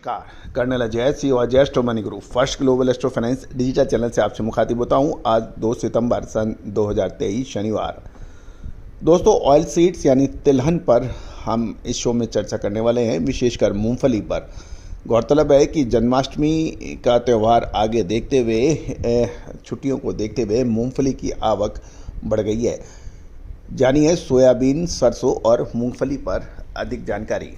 नमस्कार, colonel Ajay CEO Ajay astro money group first global astro finance digital channel से आपसे मुखातिब होता हूं। आज 2 सितंबर सन 2023 शनिवार। दोस्तों, ऑयल सीड्स यानी तिलहन पर हम इस शो में चर्चा करने वाले हैं, विशेषकर मूंगफली पर। गौरतलब है कि जन्माष्टमी का त्यौहार आगे देखते हुए छुट्टियों को देखते हुए मूंगफली की आवक बढ़ गई है। जानिए सोयाबीन, सरसों और मूंगफली पर अधिक जानकारी।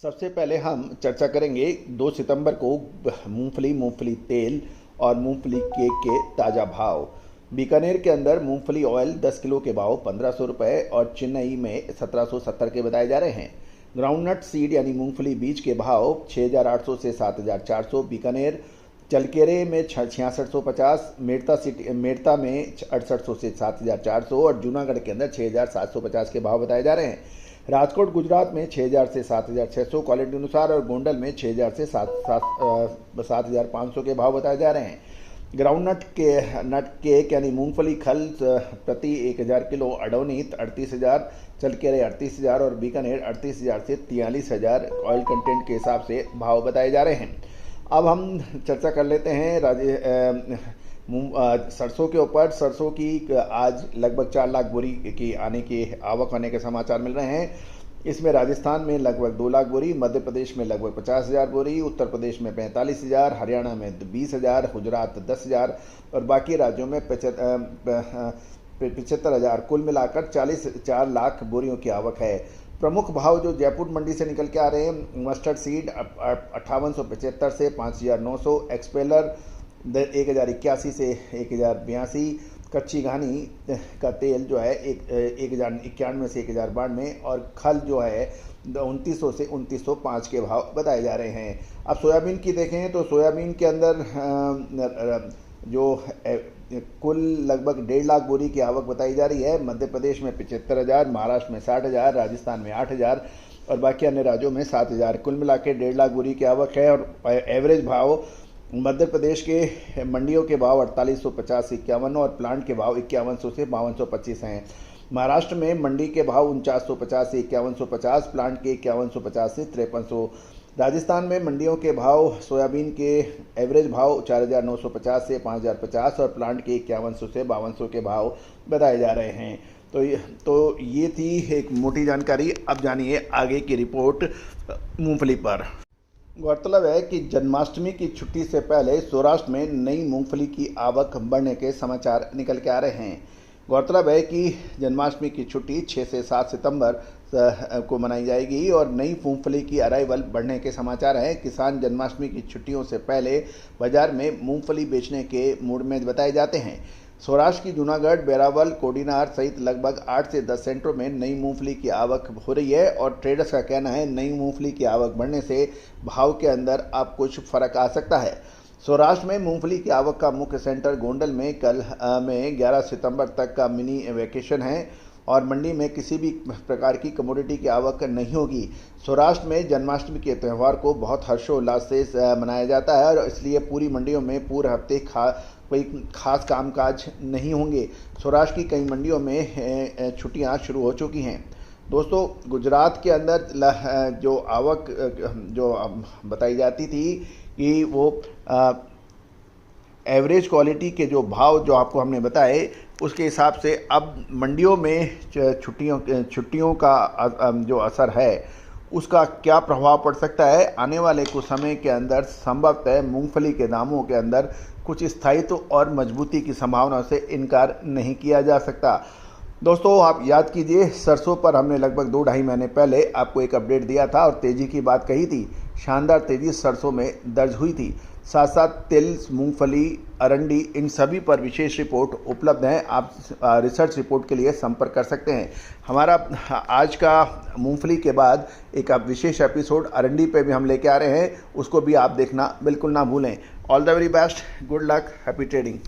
सबसे पहले हम चर्चा करेंगे 2 सितंबर को मूंगफली तेल और मूंगफली केक के ताज़ा भाव। बीकानेर के अंदर मूंगफली ऑयल 10 किलो के भाव 1500 रुपये और चेन्नई में 1770 के बताए जा रहे हैं। ग्राउंडनट सीड यानी मूंगफली बीज के भाव 6800 से 7400। बीकानेर चलकेरे में 6650, मेड़ता में 6800 से 7400 और जूनागढ़ के अंदर 6750 के भाव बताए जा रहे हैं। राजकोट गुजरात में 6000 से 7600 क्वालिटी अनुसार और गोंडल में 6000 से 7500 के भाव बताए जा रहे हैं। ग्राउंड नट केक यानी मूंगफली खल प्रति 1000 किलो अडोनी 38000, चलकेरे 38000 और बीकानेर 38000 से 43000 ऑयल कंटेंट के हिसाब से भाव बताए जा रहे हैं। अब हम चर्चा कर लेते हैं सरसों के ऊपर। सरसों की आज लगभग 4 लाख बोरी की आने की आवक होने के समाचार मिल रहे हैं। इसमें राजस्थान में लगभग 2 लाख बोरी, मध्य प्रदेश में लगभग 50,000 बोरी, उत्तर प्रदेश में 45,000, हरियाणा में 20,000, गुजरात 10,000 और बाकी राज्यों में 75,000। कुल मिलाकर 4 लाख बोरियों की आवक है। प्रमुख भाव जो जयपुर मंडी से निकल के आ रहे हैं, मस्टर्ड सीड 5875 से 5,900, एक्सपेलर 1081 से 1082, कच्ची घानी का तेल जो है 1091 से 1092 और खल जो है 2900 से 2905 के भाव बताए जा रहे हैं। अब सोयाबीन की देखें तो सोयाबीन के अंदर जो कुल लगभग 1.5 लाख बोरी की आवक बताई जा रही है। मध्य प्रदेश में 75,000, महाराष्ट्र में 60,000, राजस्थान में 8,000 और बाकी अन्य राज्यों में 7,000। कुल मिला के 1.5 लाख बोरी की आवक है। और एवरेज भाव मध्य प्रदेश के मंडियों के भाव 4850 से 51 और प्लांट के भाव 5100 से 5225 हैं। महाराष्ट्र में मंडी के भाव 4950 से 5150, प्लांट के 5150 से 5300। राजस्थान में मंडियों के भाव सोयाबीन के एवरेज भाव 4950 से 5050 और प्लांट के 5100 से 5200 के भाव बताए जा रहे हैं। तो ये थी एक मोटी जानकारी। अब जानिए आगे की रिपोर्ट मूंगफली पर। गौरतलब है कि जन्माष्टमी की छुट्टी से पहले सौराष्ट्र में नई मूंगफली की आवक बढ़ने के समाचार निकल के आ रहे हैं। गौरतलब है कि जन्माष्टमी की छुट्टी 6 से 7 सितंबर को मनाई जाएगी और नई मूंगफली की अराइवल बढ़ने के समाचार हैं। किसान जन्माष्टमी की छुट्टियों से पहले बाजार में मूंगफली बेचने के मूड में बताए जाते हैं। सौराष्ट्र की जूनागढ़, बेरावल, कोडीनार सहित लगभग 8 से 10 सेंटरों में नई मूंगफली की आवक हो रही है और ट्रेडर्स का कहना है नई मूंगफली की आवक बढ़ने से भाव के अंदर अब कुछ फर्क आ सकता है। सौराष्ट्र में मूंगफली की आवक का मुख्य सेंटर गोंडल में कल में 11 सितंबर तक का मिनी वैकेशन है और मंडी में किसी भी प्रकार की कमोडिटी की आवक नहीं होगी। सौराष्ट्र में जन्माष्टमी के त्यौहार को बहुत हर्षोल्लास से मनाया जाता है और इसलिए पूरी मंडियों में पूरे हफ्ते कोई खास कामकाज नहीं होंगे। सौराष्ट्र की कई मंडियों में छुट्टियां शुरू हो चुकी हैं। दोस्तों, गुजरात के अंदर जो आवक जो बताई जाती थी कि वो एवरेज क्वालिटी के जो भाव जो आपको हमने बताए उसके हिसाब से अब मंडियों में छुट्टियों का जो असर है उसका क्या प्रभाव पड़ सकता है। आने वाले कुछ समय के अंदर संभवतः मूंगफली के दामों के अंदर कुछ स्थायित्व और मजबूती की संभावना से इनकार नहीं किया जा सकता। दोस्तों, आप याद कीजिए सरसों पर हमने लगभग 2-2.5 महीने पहले आपको एक अपडेट दिया था और तेज़ी की बात कही थी। शानदार तेज़ी सरसों में दर्ज हुई थी। साथ साथ तिल, मूंगफली, अरंडी इन सभी पर विशेष रिपोर्ट उपलब्ध हैं। आप रिसर्च रिपोर्ट के लिए संपर्क कर सकते हैं। हमारा आज का मूंगफली के बाद एक विशेष एपिसोड अरंडी पे भी हम लेके आ रहे हैं, उसको भी आप देखना बिल्कुल ना भूलें। All the very best, good luck, happy trading.